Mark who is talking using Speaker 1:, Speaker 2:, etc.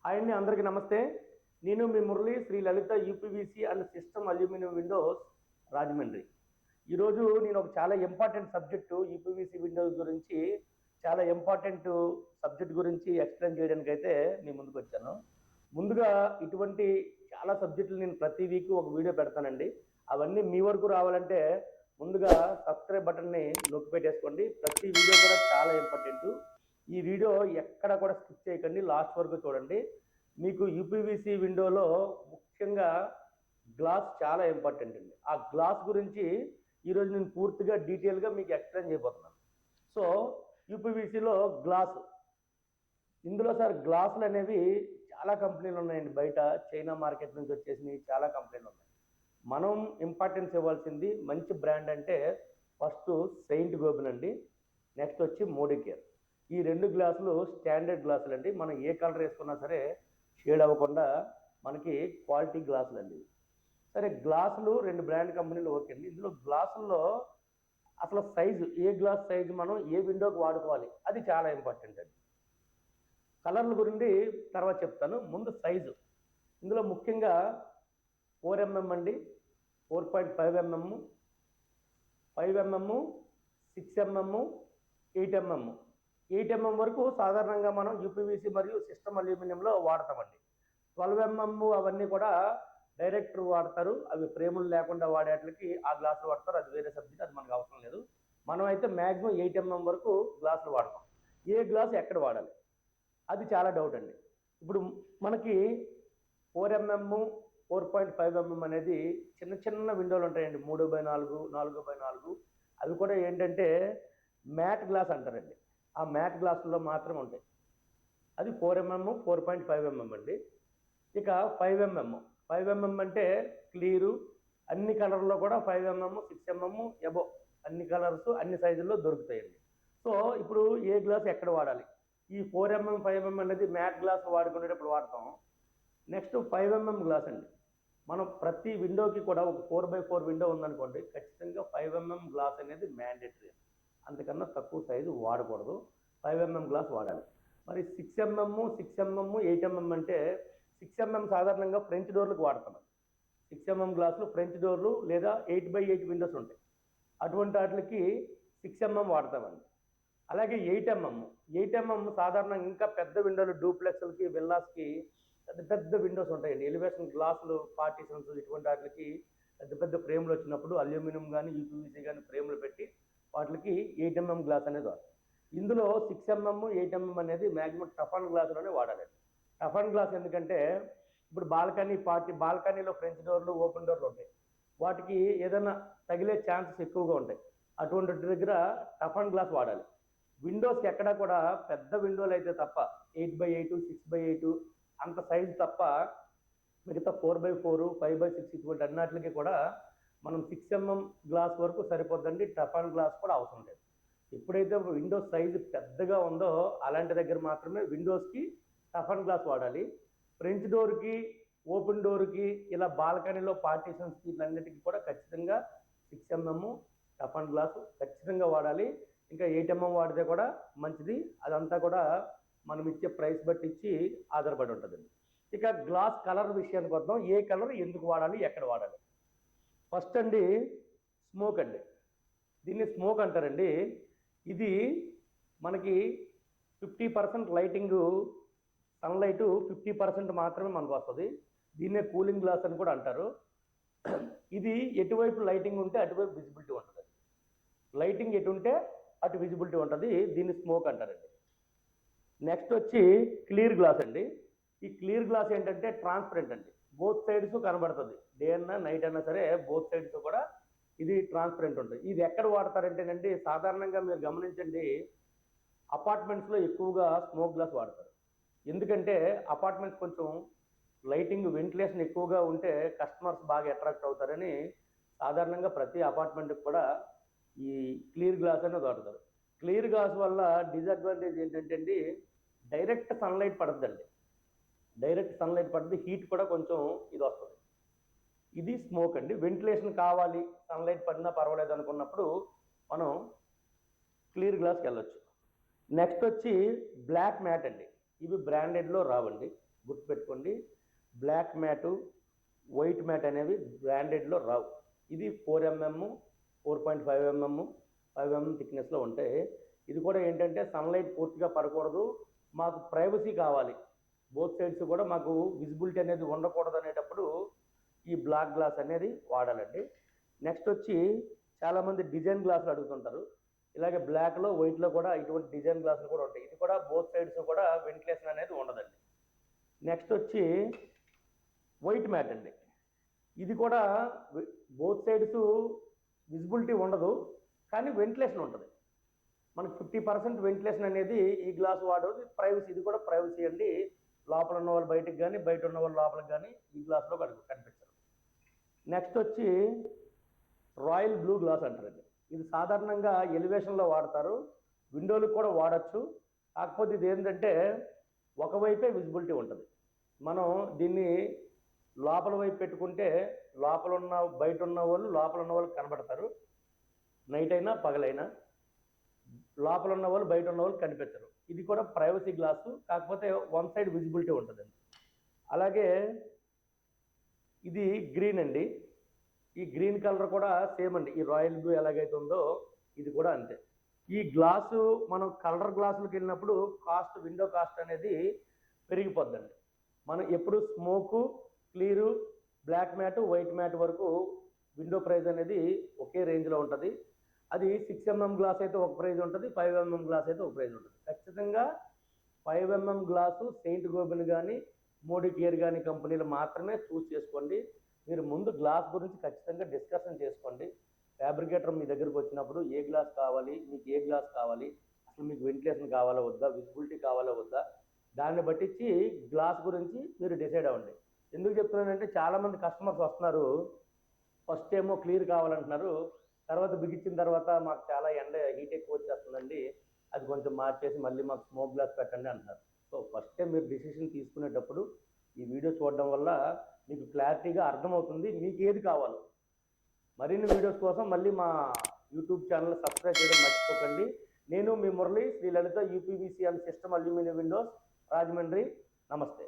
Speaker 1: Hi అండి, అందరికీ నమస్తే. నేను మీ Murali, Sri Lalitha UPVC and system aluminium windows, Rajahmundry. ఈరోజు నేను ఒక చాలా ఇంపార్టెంట్ సబ్జెక్టు యూపీవీసీ విండోస్ గురించి చాలా ఇంపార్టెంట్ సబ్జెక్ట్ గురించి ఎక్స్ప్లెయిన్ చేయడానికి అయితే మీ ముందుకు వచ్చాను. ముందుగా ఇటువంటి చాలా సబ్జెక్టులు నేను ప్రతి వీక్ ఒక వీడియో పెడతానండి. అవన్నీ మీ వరకు రావాలంటే ముందుగా సబ్స్క్రైబ్ బటన్ని నొక్కి పెట్టేసుకోండి. ప్రతి వీడియో కూడా చాలా ఇంపార్టెంట్. ఈ వీడియో ఎక్కడ కూడా స్కిప్ చేయకండి, లాస్ట్ వరకు చూడండి. మీకు యూపీవీసీ విండోలో ముఖ్యంగా గ్లాస్ చాలా ఇంపార్టెంట్ అండి. ఆ గ్లాస్ గురించి ఈరోజు నేను పూర్తిగా డీటెయిల్గా మీకు ఎక్స్ప్లెయిన్ చేయబోతున్నాను. సో యూపీవీసీలో గ్లాసు, ఇందులో సార్ గ్లాసులు అనేవి చాలా కంపెనీలు ఉన్నాయండి. బయట చైనా మార్కెట్ నుంచి వచ్చేసినవి చాలా కంపెనీలు ఉన్నాయి. మనం ఇంపార్టెన్స్ ఇవ్వాల్సింది మంచి బ్రాండ్ అంటే ఫస్ట్ సెయింట్ గోబెన్ అండి, నెక్స్ట్ వచ్చి మోడికేర్. ఈ రెండు గ్లాసులు స్టాండర్డ్ గ్లాసులు అండి. మనం ఏ కలర్ వేసుకున్నా సరే షేడ్ అవ్వకుండా మనకి క్వాలిటీ గ్లాసులు అండి. సరే, గ్లాసులు రెండు బ్రాండ్ కంపెనీలు ఓకే అండి. ఇందులో గ్లాసుల్లో అసలు సైజు, ఏ గ్లాస్ సైజు మనం ఏ విండోకి వాడుకోవాలి, అది చాలా ఇంపార్టెంట్ అండి. కలర్ల గురించి తర్వాత చెప్తాను, ముందు సైజు. ఇందులో ముఖ్యంగా 4mm అండి, 4.5mm, 5mm, 6mm, 8mm. 8mm వరకు సాధారణంగా మనం యూపీవీసీ మరియు సిస్టమ్ అల్యూమినియంలో వాడతామండి. 12mm అవన్నీ కూడా డైరెక్టర్ వాడతారు, అవి ఫ్రేములు లేకుండా వాడేట్లకి ఆ గ్లాసులు వాడతారు. అది వేరే సబ్జెక్ట్, అది మనకు అవసరం లేదు. మనం అయితే మ్యాక్సిమం 8mm వరకు గ్లాసులు వాడతాం. ఏ గ్లాస్ ఎక్కడ వాడాలి, అది చాలా డౌట్ అండి. ఇప్పుడు మనకి 4mm, 4.5mm అనేది చిన్న చిన్న విండోలు ఉంటాయండి, 3x4, 4x4. అవి కూడా ఏంటంటే మ్యాట్ గ్లాస్ అంటారండి. ఆ మ్యాట్ గ్లాసుల్లో మాత్రం ఉంటాయి. అది 4mm, 4.5mm అండి. ఇక 5mm అంటే క్లియరు, అన్ని కలర్లో కూడా 5mm, 6mm ఎబో అన్ని కలర్స్ అన్ని సైజుల్లో దొరుకుతాయండి. సో ఇప్పుడు ఏ గ్లాస్ ఎక్కడ వాడాలి, ఈ 4mm, 5mm అనేది మ్యాట్ గ్లాస్ వాడుకునేటప్పుడు వాడతాం. నెక్స్ట్ 5mm గ్లాస్ అండి. మనం ప్రతి విండోకి కూడా ఒక 4x4 విండో ఉందనుకోండి, ఖచ్చితంగా 5mm గ్లాస్ అనేది మ్యాండేటరీ. అంతకన్నా తక్కువ సైజు వాడకూడదు, 5mm గ్లాస్ వాడాలి. మరి 6mm, 8mm అంటే 6mm సాధారణంగా ఫ్రెంచ్ డోర్లకు వాడతాం. 6mm గ్లాసులు ఫ్రెంచ్ డోర్లు లేదా 8x8 విండోస్ ఉంటాయి, అటువంటి వాటికి 6mm వాడతామండి. అలాగే 8mm సాధారణంగా ఇంకా పెద్ద విండోలు, డూప్లెక్స్లకి, విల్లాస్కి పెద్ద పెద్ద విండోస్ ఉంటాయండి. ఎలివేషన్ గ్లాసులు, పార్టీషన్స్, ఇటువంటి వాటికి పెద్ద పెద్ద ఫ్రేమ్లు వచ్చినప్పుడు అల్యూమినియం కానీ యూపీవీసీ కానీ ఫ్రేమ్లు పెట్టి వాటికి 8mm గ్లాస్ అనేది వాడతాం. ఇందులో 6mm, 8mm అనేది మ్యాక్సిమం టఫన్ గ్లాసులోనే వాడాలి. టఫన్ గ్లాస్ ఎందుకంటే ఇప్పుడు బాల్కనీలో ఫ్రెంచ్ డోర్లు, ఓపెన్ డోర్లు ఉంటాయి, వాటికి ఏదైనా తగిలే ఛాన్సెస్ ఎక్కువగా ఉంటాయి. అటువంటి దగ్గర టఫన్ గ్లాస్ వాడాలి. విండోస్కి ఎక్కడా కూడా పెద్ద విండోలు అయితే తప్ప 8x8, 6x8 అంత సైజు తప్ప మిగతా 4x4, 5x6 ఇటువంటి అన్నిటికి కూడా మనం 6mm గ్లాస్ వరకు సరిపోద్దండి. టఫన్ గ్లాస్ కూడా అవసరం లేదు. ఎప్పుడైతే విండోస్ సైజు పెద్దగా ఉందో అలాంటి దగ్గర మాత్రమే విండోస్కి టఫన్ గ్లాస్ వాడాలి. ఫ్రెంచ్ డోర్కి, ఓపెన్ డోర్కి, ఇలా బాల్కనీలో పార్టీషన్స్కి ఇట్లన్నిటికీ కూడా ఖచ్చితంగా 6mm టఫన్ గ్లాసు ఖచ్చితంగా వాడాలి. ఇంకా 8mm వాడితే కూడా మంచిది. అదంతా కూడా మనం ఇచ్చే ప్రైస్ బట్టి ఇచ్చి ఆధారపడి ఉంటుందండి. ఇక గ్లాస్ కలర్ విషయానికి వద్దాం. ఏ కలర్ ఎందుకు వాడాలి, ఎక్కడ వాడాలి. ఫస్ట్ అండి స్మోక్ అండి. దీన్ని స్మోక్ అంటారండి. ఇది మనకి 50% లైటింగ్, సన్లైట్ 50% మాత్రమే మనకు వస్తుంది. దీన్నే కూలింగ్ గ్లాస్ అని కూడా అంటారు. ఇది ఎటువైపు లైటింగ్ ఉంటే అటువైపు విజిబిలిటీ ఉంటుంది. లైటింగ్ ఎటు ఉంటే అటు విజిబిలిటీ ఉంటుంది. దీన్ని స్మోక్ అంటారండి. నెక్స్ట్ వచ్చి క్లియర్ గ్లాస్ అండి. ఈ క్లియర్ గ్లాస్ ఏంటంటే ట్రాన్స్పరెంట్ అండి, బోత్ సైడ్స్ కనబడుతుంది. డే అన్నా నైట్ అన్నా సరే బోత్ సైడ్స్ కూడా ఇది ట్రాన్స్పరెంట్ ఉంటుంది. ఇది ఎక్కడ వాడతారంటేనండి, సాధారణంగా మీరు గమనించండి, అపార్ట్మెంట్స్లో ఎక్కువగా స్మోక్ గ్లాస్ వాడతారు. ఎందుకంటే అపార్ట్మెంట్స్ కొంచెం లైటింగ్, వెంటిలేషన్ ఎక్కువగా ఉంటే కస్టమర్స్ బాగా అట్రాక్ట్ అవుతారని సాధారణంగా ప్రతి అపార్ట్మెంట్కి కూడా ఈ క్లియర్ గ్లాస్ అనేది వాడతారు. క్లియర్ గ్లాస్ వల్ల డిసడ్వాంటేజ్ ఏంటంటే అండి, డైరెక్ట్ సన్లైట్ పడుతుందండి. డైరెక్ట్ సన్లైట్ పడుతుంది, హీట్ కూడా కొంచెం ఇది వస్తుంది. ఇది స్మోక్ అండి. వెంటిలేషన్ కావాలి, సన్లైట్ పడినా పర్వాలేదు అనుకున్నప్పుడు మనం క్లియర్ గ్లాస్కి వెళ్ళొచ్చు. నెక్స్ట్ వచ్చి బ్లాక్ మ్యాట్ అండి. ఇవి బ్రాండెడ్లో రావండి. గుర్తుపెట్టుకోండి. బ్లాక్ మ్యాటు, వైట్ మ్యాట్ అనేవి బ్రాండెడ్లో రావు. ఇది 4mm, 4.5mm, 5mm థిక్నెస్లో ఉంటాయి. ఇది కూడా ఏంటంటే సన్లైట్ పూర్తిగా పడకూడదు, మాకు ప్రైవసీ కావాలి, బోత్ సైడ్స్ కూడా మాకు విజిబిలిటీ అనేది ఉండకూడదు అనేటప్పుడు ఈ బ్లాక్ గ్లాస్ అనేది వాడాలండి. నెక్స్ట్ వచ్చి చాలామంది డిజైన్ గ్లాసులు అడుగుతుంటారు. ఇలాగే బ్లాక్లో వైట్లో కూడా ఇటువంటి డిజైన్ గ్లాసులు కూడా ఉంటాయి. ఇది కూడా బోత్ సైడ్స్ కూడా వెంటిలేషన్ అనేది ఉండదండి. నెక్స్ట్ వచ్చి వైట్ మ్యాట్ అండి. ఇది కూడా బోత్ సైడ్స్ విజిబిలిటీ ఉండదు, కానీ వెంటిలేషన్ ఉంటుంది. మనకు 50% వెంటిలేషన్ అనేది ఈ గ్లాస్ వాడేది ప్రైవసీ. ఇది కూడా ప్రైవసీ అండి. లోపల ఉన్న వాళ్ళు బయటకు కానీ, బయట ఉన్న వాళ్ళు లోపలికి కానీ ఈ గ్లాస్లో కనిపించరు. నెక్స్ట్ వచ్చి రాయల్ బ్లూ గ్లాస్ అంటారండి. ఇది సాధారణంగా ఎలివేషన్లో వాడతారు, విండోలకు కూడా వాడచ్చు. కాకపోతే ఇది ఏంటంటే ఒకవైపే విజిబిలిటీ ఉంటుంది. మనం దీన్ని లోపల వైపు పెట్టుకుంటే బయట ఉన్న వాళ్ళు లోపల ఉన్న వాళ్ళు కనబడతారు, నైట్ అయినా పగలైనా. లోపల ఉన్న వాళ్ళు బయట ఉన్న వాళ్ళు కనిపించరు. ఇది కూడా ప్రైవసీ గ్లాసు, కాకపోతే వన్ సైడ్ విజిబిలిటీ ఉంటుందండి. అలాగే ఇది గ్రీన్ అండి. ఈ గ్రీన్ కలర్ కూడా సేమ్ అండి. ఈ రాయల్ బ్లూ ఎలాగైతే ఉందో ఇది కూడా అంతే. ఈ గ్లాసు మనం కలర్ గ్లాసులకు వెళ్ళినప్పుడు విండో కాస్ట్ అనేది పెరిగిపోద్దండి. మనం ఎప్పుడు smoke, clear, black matte, white matte వరకు విండో ప్రైస్ అనేది ఒకే రేంజ్లో ఉంటుంది. అది 6mm గ్లాస్ అయితే ఒక ప్రైజ్ ఉంటుంది, 5mm గ్లాస్ అయితే ఒక ప్రైజ్ ఉంటుంది. ఖచ్చితంగా 5mm గ్లాసు సెయింట్ గోబెన్ కానీ, మోడీ కేర్ కానీ కంపెనీలు మాత్రమే చూస్ చేసుకోండి. మీరు ముందు గ్లాస్ గురించి ఖచ్చితంగా డిస్కషన్ చేసుకోండి. ఫ్యాబ్రికేటర్ మీ దగ్గరకు వచ్చినప్పుడు ఏ గ్లాస్ కావాలి, మీకు ఏ గ్లాస్ కావాలి, అసలు మీకు వెంటిలేషన్ కావాలా వద్దా, విజిబిలిటీ కావాలా వద్దా, దాన్ని బట్టించి గ్లాస్ గురించి మీరు డిసైడ్ అవ్వండి. ఎందుకు చెప్తున్నానంటే చాలామంది కస్టమర్స్ వస్తున్నారు, ఫస్ట్ ఏమో క్లియర్ కావాలంటున్నారు, తర్వాత బిగించిన తర్వాత మాకు చాలా హీట్ ఎక్కువ వచ్చేస్తుందండి, అది కొంచెం మార్చేసి మళ్ళీ మాకు స్మోక్ గ్లాస్ పెట్టండి అంటున్నారు. సో ఫస్ట్ టైం మీరు డిసిషన్ తీసుకునేటప్పుడు ఈ వీడియో చూడడం వల్ల మీకు క్లారిటీగా అర్థమవుతుంది మీకు ఏది కావాలో. మరిన్ని వీడియోస్ కోసం మళ్ళీ మా యూట్యూబ్ ఛానల్ సబ్స్క్రైబ్ చేయడం మర్చిపోకండి. నేను మీ Murali, Sri Lalitha UPVC and system aluminium windows, Rajahmundry. నమస్తే.